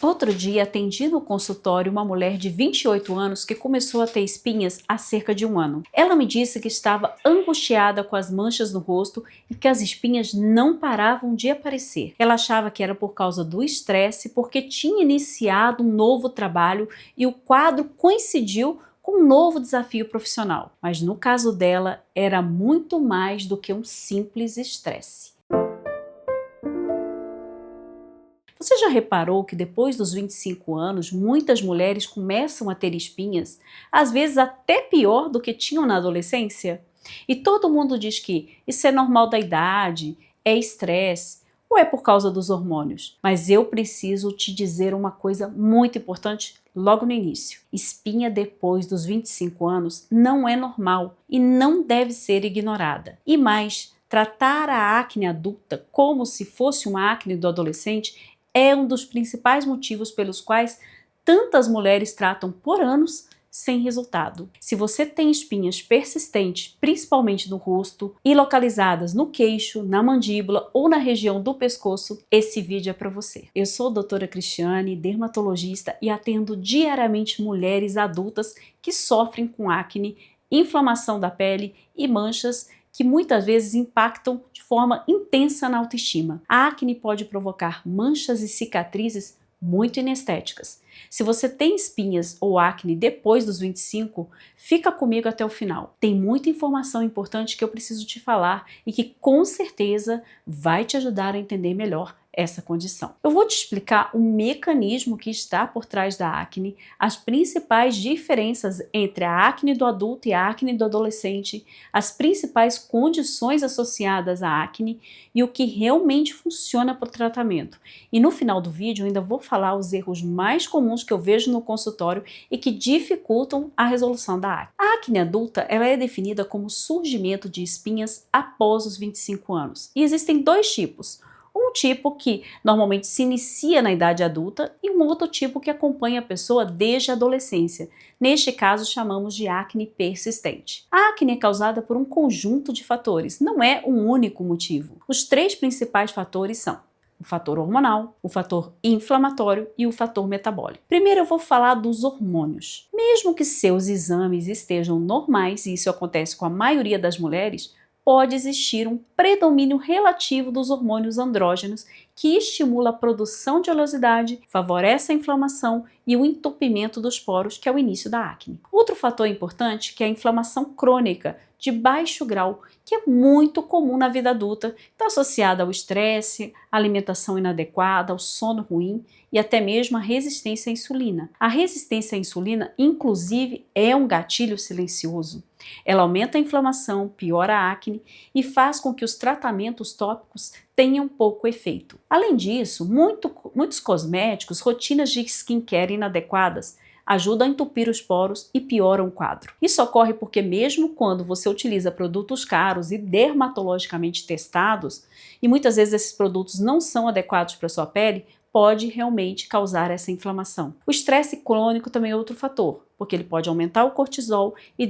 Outro dia atendi no consultório uma mulher de 28 anos que começou a ter espinhas há cerca de um ano. Ela me disse que estava angustiada com as manchas no rosto e que as espinhas não paravam de aparecer. Ela achava que era por causa do estresse, porque tinha iniciado um novo trabalho e o quadro coincidiu com um novo desafio profissional. Mas no caso dela, era muito mais do que um simples estresse. Você já reparou que depois dos 25 anos, muitas mulheres começam a ter espinhas, às vezes até pior do que tinham na adolescência? E todo mundo diz que isso é normal da idade, é estresse ou é por causa dos hormônios. Mas eu preciso te dizer uma coisa muito importante logo no início. Espinha depois dos 25 anos não é normal e não deve ser ignorada. E mais, tratar a acne adulta como se fosse uma acne do adolescente é um dos principais motivos pelos quais tantas mulheres tratam por anos sem resultado. Se você tem espinhas persistentes, principalmente no rosto e localizadas no queixo, na mandíbula ou na região do pescoço, esse vídeo é para você. Eu sou a doutora Cristiane, dermatologista, e atendo diariamente mulheres adultas que sofrem com acne, inflamação da pele e manchas que muitas vezes impactam de forma intensa na autoestima. A acne pode provocar manchas e cicatrizes muito inestéticas. Se você tem espinhas ou acne depois dos 25, fica comigo até o final. Tem muita informação importante que eu preciso te falar e que com certeza vai te ajudar a entender melhor essa condição. Eu vou te explicar o mecanismo que está por trás da acne, as principais diferenças entre a acne do adulto e a acne do adolescente, as principais condições associadas à acne e o que realmente funciona para o tratamento. E no final do vídeo eu ainda vou falar os erros mais comuns que eu vejo no consultório e que dificultam a resolução da acne. A acne adulta ela é definida como surgimento de espinhas após os 25 anos. E existem dois tipos. Um tipo que normalmente se inicia na idade adulta e um outro tipo que acompanha a pessoa desde a adolescência. Neste caso, chamamos de acne persistente. A acne é causada por um conjunto de fatores, não é um único motivo. Os três principais fatores são o fator hormonal, o fator inflamatório e o fator metabólico. Primeiro eu vou falar dos hormônios. Mesmo que seus exames estejam normais, e isso acontece com a maioria das mulheres, pode existir um predomínio relativo dos hormônios andrógenos que estimula a produção de oleosidade, favorece a inflamação e o entupimento dos poros, que é o início da acne. Outro fator importante que é a inflamação crônica de baixo grau, que é muito comum na vida adulta, está associada ao estresse, à alimentação inadequada, ao sono ruim e até mesmo à resistência à insulina. A resistência à insulina, inclusive, é um gatilho silencioso. Ela aumenta a inflamação, piora a acne e faz com que os tratamentos tópicos tenham pouco efeito. Além disso, muitos cosméticos, rotinas de skincare inadequadas ajudam a entupir os poros e pioram o quadro. Isso ocorre porque mesmo quando você utiliza produtos caros e dermatologicamente testados, e muitas vezes esses produtos não são adequados para a sua pele, pode realmente causar essa inflamação. O estresse crônico também é outro fator, porque ele pode aumentar o cortisol e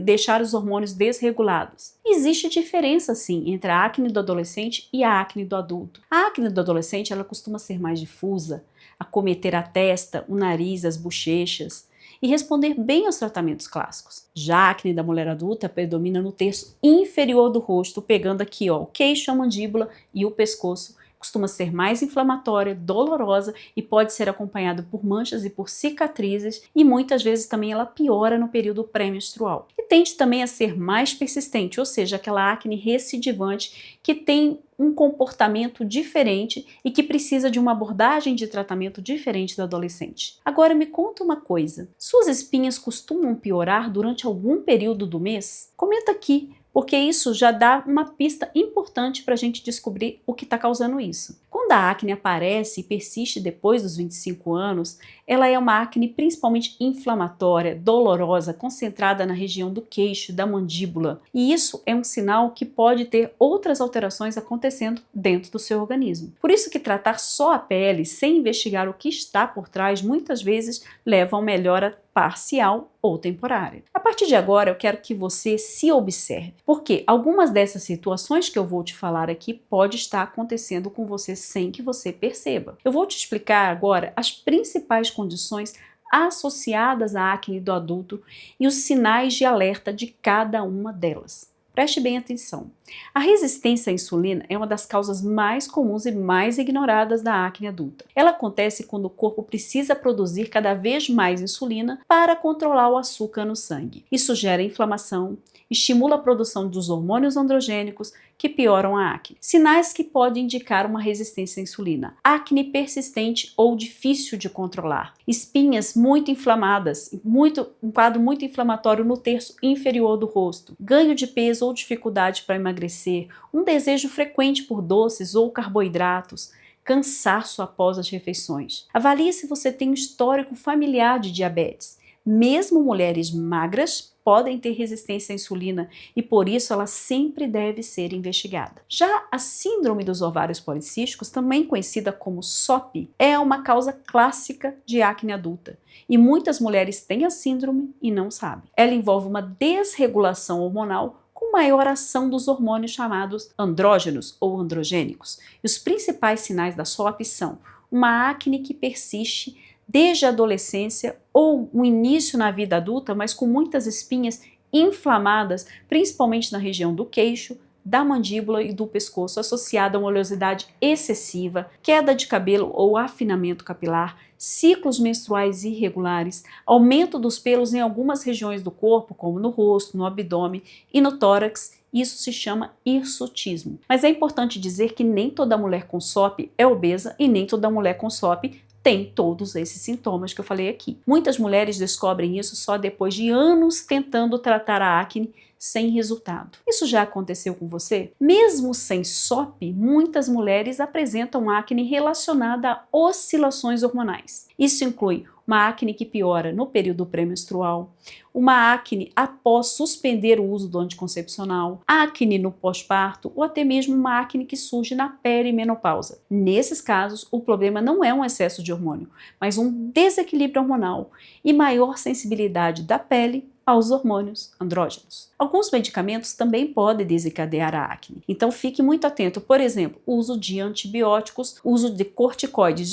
deixar os hormônios desregulados. Existe diferença sim entre a acne do adolescente e a acne do adulto. A acne do adolescente ela costuma ser mais difusa, acometer a testa, o nariz, as bochechas e responder bem aos tratamentos clássicos. Já a acne da mulher adulta predomina no terço inferior do rosto, pegando aqui o queixo, a mandíbula e o pescoço. Costuma ser mais inflamatória, dolorosa e pode ser acompanhada por manchas e por cicatrizes e muitas vezes também ela piora no período pré-menstrual. E tende também a ser mais persistente, ou seja, aquela acne recidivante que tem um comportamento diferente e que precisa de uma abordagem de tratamento diferente do adolescente. Agora me conta uma coisa, suas espinhas costumam piorar durante algum período do mês? Comenta aqui, porque isso já dá uma pista importante para a gente descobrir o que está causando isso. Quando a acne aparece e persiste depois dos 25 anos, ela é uma acne principalmente inflamatória, dolorosa, concentrada na região do queixo, da mandíbula. E isso é um sinal que pode ter outras alterações acontecendo dentro do seu organismo. Por isso que tratar só a pele, sem investigar o que está por trás, muitas vezes leva a uma melhora parcial ou temporária. A partir de agora, eu quero que você se observe, porque algumas dessas situações que eu vou te falar aqui pode estar acontecendo com você sem que você perceba. Eu vou te explicar agora as principais condições associadas à acne do adulto e os sinais de alerta de cada uma delas. Preste bem atenção. A resistência à insulina é uma das causas mais comuns e mais ignoradas da acne adulta. Ela acontece quando o corpo precisa produzir cada vez mais insulina para controlar o açúcar no sangue. Isso gera inflamação, estimula a produção dos hormônios androgênicos que pioram a acne. Sinais que podem indicar uma resistência à insulina: acne persistente ou difícil de controlar, espinhas muito inflamadas, um quadro muito inflamatório no terço inferior do rosto, ganho de peso ou dificuldade para emagrecer, um desejo frequente por doces ou carboidratos, cansaço após as refeições. Avalie se você tem um histórico familiar de diabetes. Mesmo mulheres magras podem ter resistência à insulina e por isso ela sempre deve ser investigada. Já a síndrome dos ovários policísticos, também conhecida como SOP, é uma causa clássica de acne adulta e muitas mulheres têm a síndrome e não sabem. Ela envolve uma desregulação hormonal com maior ação dos hormônios chamados andrógenos ou androgênicos. E os principais sinais da SOP são uma acne que persiste desde a adolescência ou o início na vida adulta, mas com muitas espinhas inflamadas, principalmente na região do queixo, da mandíbula e do pescoço, associada a uma oleosidade excessiva, queda de cabelo ou afinamento capilar, ciclos menstruais irregulares, aumento dos pelos em algumas regiões do corpo, como no rosto, no abdômen e no tórax. Isso se chama hirsutismo. Mas é importante dizer que nem toda mulher com SOP é obesa e nem toda mulher com SOP tem todos esses sintomas que eu falei aqui. Muitas mulheres descobrem isso só depois de anos tentando tratar a acne sem resultado. Isso já aconteceu com você? Mesmo sem SOP, muitas mulheres apresentam acne relacionada a oscilações hormonais. Isso inclui uma acne que piora no período pré-menstrual, uma acne após suspender o uso do anticoncepcional, acne no pós-parto ou até mesmo uma acne que surge na perimenopausa. Nesses casos, o problema não é um excesso de hormônio, mas um desequilíbrio hormonal e maior sensibilidade da pele aos hormônios andrógenos. Alguns medicamentos também podem desencadear a acne, então fique muito atento. Por exemplo, o uso de antibióticos, uso de corticoides,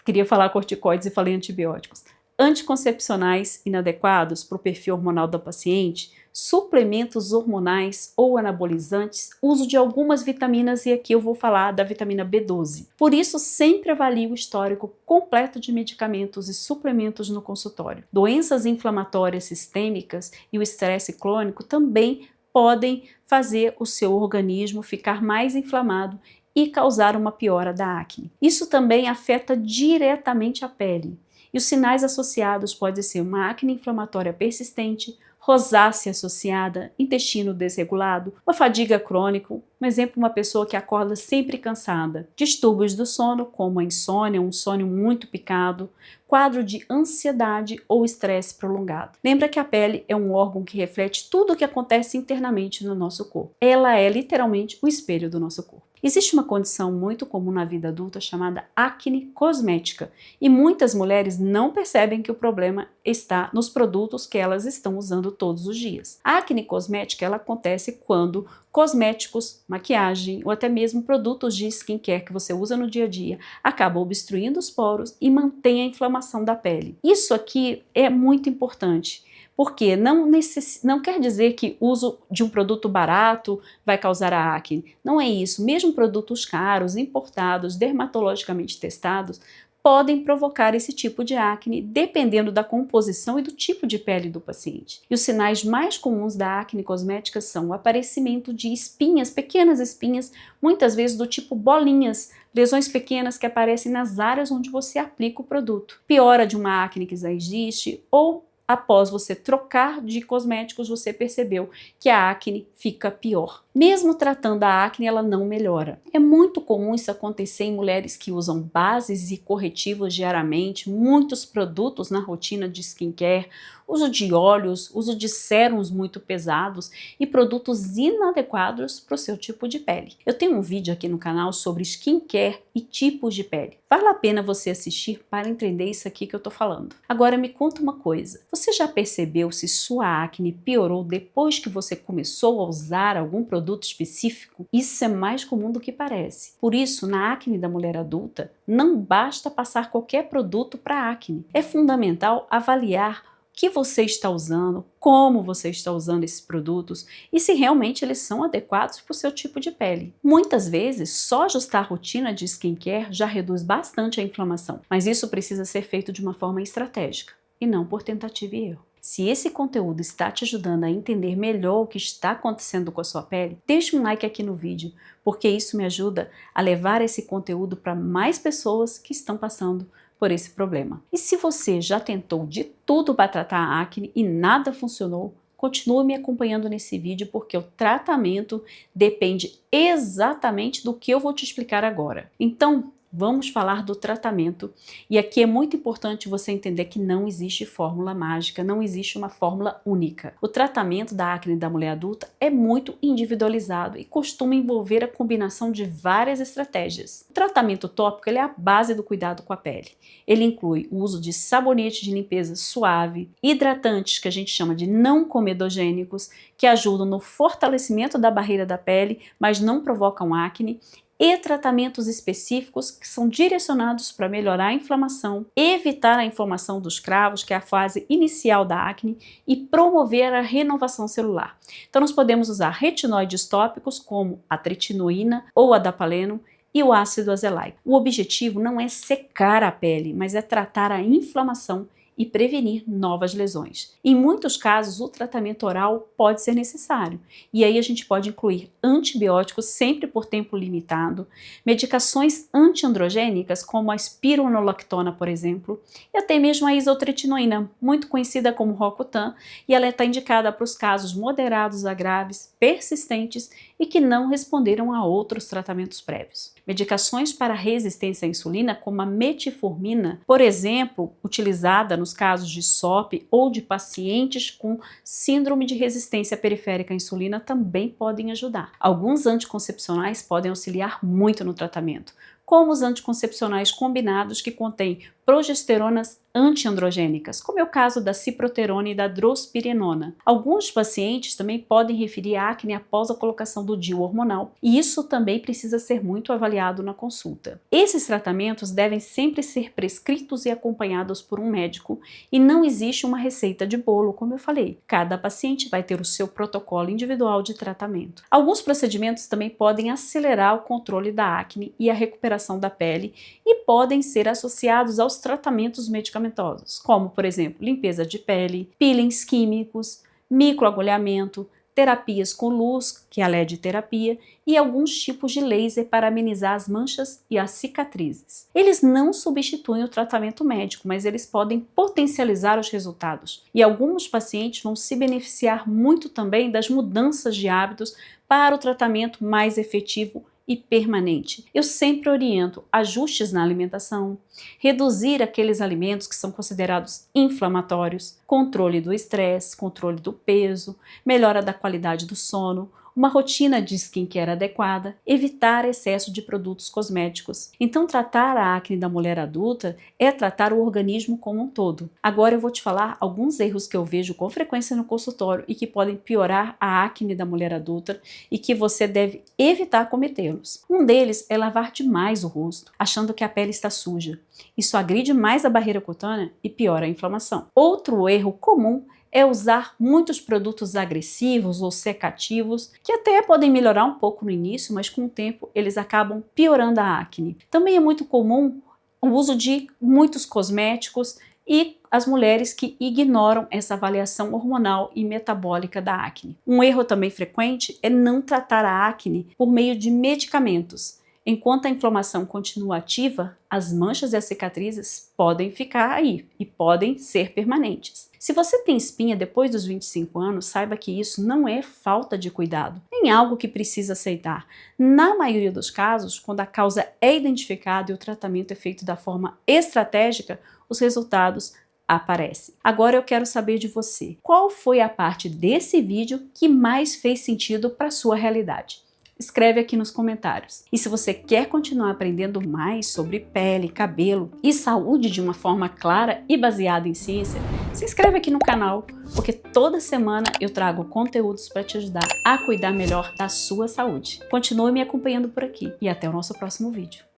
queria falar corticoides e falei antibióticos. Anticoncepcionais inadequados para o perfil hormonal da paciente, suplementos hormonais ou anabolizantes, uso de algumas vitaminas e aqui eu vou falar da vitamina B12. Por isso, sempre avalie o histórico completo de medicamentos e suplementos no consultório. Doenças inflamatórias sistêmicas e o estresse crônico também podem fazer o seu organismo ficar mais inflamado e causar uma piora da acne. Isso também afeta diretamente a pele. E os sinais associados podem ser uma acne inflamatória persistente, rosácea associada, intestino desregulado, uma fadiga crônica, um exemplo, uma pessoa que acorda sempre cansada, distúrbios do sono, como a insônia, um sono muito picado, quadro de ansiedade ou estresse prolongado. Lembra que a pele é um órgão que reflete tudo o que acontece internamente no nosso corpo. Ela é literalmente o espelho do nosso corpo. Existe uma condição muito comum na vida adulta chamada acne cosmética e muitas mulheres não percebem que o problema está nos produtos que elas estão usando todos os dias. A acne cosmética ela acontece quando cosméticos, maquiagem ou até mesmo produtos de skincare que você usa no dia a dia acabam obstruindo os poros e mantém a inflamação da pele. Isso aqui é muito importante. Porque não quer dizer que o uso de um produto barato vai causar a acne. Não é isso. Mesmo produtos caros, importados, dermatologicamente testados, podem provocar esse tipo de acne, dependendo da composição e do tipo de pele do paciente. E os sinais mais comuns da acne cosmética são o aparecimento de espinhas, pequenas espinhas, muitas vezes do tipo bolinhas, lesões pequenas que aparecem nas áreas onde você aplica o produto. Piora de uma acne que já existe ou após você trocar de cosméticos, você percebeu que a acne fica pior. Mesmo tratando a acne, ela não melhora. É muito comum isso acontecer em mulheres que usam bases e corretivos diariamente, muitos produtos na rotina de skincare, uso de óleos, uso de sérums muito pesados e produtos inadequados para o seu tipo de pele. Eu tenho um vídeo aqui no canal sobre skincare e tipos de pele. Vale a pena você assistir para entender isso aqui que eu tô falando. Agora me conta uma coisa, você já percebeu se sua acne piorou depois que você começou a usar algum produto específico? Isso é mais comum do que parece. Por isso, na acne da mulher adulta, não basta passar qualquer produto para acne. É fundamental avaliar o que você está usando, como você está usando esses produtos e se realmente eles são adequados para o seu tipo de pele. Muitas vezes, só ajustar a rotina de skincare já reduz bastante a inflamação, mas isso precisa ser feito de uma forma estratégica e não por tentativa e erro. Se esse conteúdo está te ajudando a entender melhor o que está acontecendo com a sua pele, deixe um like aqui no vídeo, porque isso me ajuda a levar esse conteúdo para mais pessoas que estão passando por esse problema. E se você já tentou de tudo para tratar a acne e nada funcionou, continue me acompanhando nesse vídeo porque o tratamento depende exatamente do que eu vou te explicar agora. Então, vamos falar do tratamento e aqui é muito importante você entender que não existe fórmula mágica, não existe uma fórmula única. O tratamento da acne da mulher adulta é muito individualizado e costuma envolver a combinação de várias estratégias. O tratamento tópico é a base do cuidado com a pele. Ele inclui o uso de sabonete de limpeza suave, hidratantes que a gente chama de não comedogênicos, que ajudam no fortalecimento da barreira da pele, mas não provocam acne, e tratamentos específicos que são direcionados para melhorar a inflamação, evitar a inflamação dos cravos, que é a fase inicial da acne, e promover a renovação celular. Então nós podemos usar retinóides tópicos como a tretinoína ou a dapaleno e o ácido azelaico. O objetivo não é secar a pele, mas é tratar a inflamação e prevenir novas lesões. Em muitos casos, o tratamento oral pode ser necessário, e aí a gente pode incluir antibióticos sempre por tempo limitado, medicações antiandrogênicas como a espironolactona, por exemplo, e até mesmo a isotretinoína, muito conhecida como Roacutan, e ela está indicada para os casos moderados a graves, persistentes e que não responderam a outros tratamentos prévios. Medicações para resistência à insulina, como a metformina, por exemplo, utilizada nos casos de SOP ou de pacientes com síndrome de resistência periférica à insulina, também podem ajudar. Alguns anticoncepcionais podem auxiliar muito no tratamento, como os anticoncepcionais combinados que contêm progesteronas antiandrogênicas, como é o caso da ciproterona e da drospirenona. Alguns pacientes também podem referir acne após a colocação do DIU hormonal, e isso também precisa ser muito avaliado na consulta. Esses tratamentos devem sempre ser prescritos e acompanhados por um médico, e não existe uma receita de bolo, como eu falei. Cada paciente vai ter o seu protocolo individual de tratamento. Alguns procedimentos também podem acelerar o controle da acne e a recuperação da pele, e podem ser associados aos tratamentos medicamentosos, como, por exemplo, limpeza de pele, peelings químicos, microagulhamento, terapias com luz, que é a LED terapia, e alguns tipos de laser para amenizar as manchas e as cicatrizes. Eles não substituem o tratamento médico, mas eles podem potencializar os resultados. E alguns pacientes vão se beneficiar muito também das mudanças de hábitos para o tratamento mais efetivo e permanente. Eu sempre oriento ajustes na alimentação, reduzir aqueles alimentos que são considerados inflamatórios, controle do estresse, controle do peso, melhora da qualidade do sono, uma rotina de skincare adequada, evitar excesso de produtos cosméticos. Então, tratar a acne da mulher adulta é tratar o organismo como um todo. Agora eu vou te falar alguns erros que eu vejo com frequência no consultório e que podem piorar a acne da mulher adulta e que você deve evitar cometê-los. Um deles é lavar demais o rosto, achando que a pele está suja. Isso agride mais a barreira cutânea e piora a inflamação. Outro erro comum é usar muitos produtos agressivos ou secativos, que até podem melhorar um pouco no início, mas com o tempo eles acabam piorando a acne. Também é muito comum o uso de muitos cosméticos e as mulheres que ignoram essa avaliação hormonal e metabólica da acne. Um erro também frequente é não tratar a acne por meio de medicamentos. Enquanto a inflamação continua ativa, as manchas e as cicatrizes podem ficar aí e podem ser permanentes. Se você tem espinha depois dos 25 anos, saiba que isso não é falta de cuidado, nem algo que precisa aceitar. Na maioria dos casos, quando a causa é identificada e o tratamento é feito da forma estratégica, os resultados aparece. Agora eu quero saber de você. Qual foi a parte desse vídeo que mais fez sentido para a sua realidade? Escreve aqui nos comentários. E se você quer continuar aprendendo mais sobre pele, cabelo e saúde de uma forma clara e baseada em ciência, se inscreve aqui no canal, porque toda semana eu trago conteúdos para te ajudar a cuidar melhor da sua saúde. Continue me acompanhando por aqui e até o nosso próximo vídeo.